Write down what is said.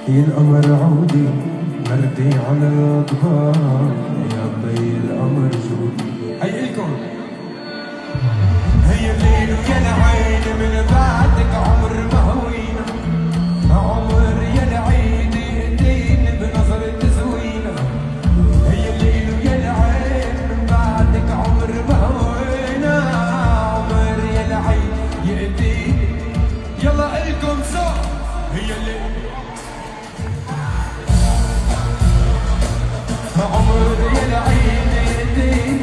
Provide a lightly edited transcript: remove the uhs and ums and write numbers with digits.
يا القمر عودي مردي على الأطباق، يا بي القمر جودي. هي إلكم هي الليل ويا العين من بعدك عمر ما هوينا، عمر يا العين الدين بنظرة تزوينا. هي الليل ويا العين من بعدك عمر ما هوينا، عمر يا العين يا الدين. يلا إلكم صوت. هي الليل عمر يا العين الدين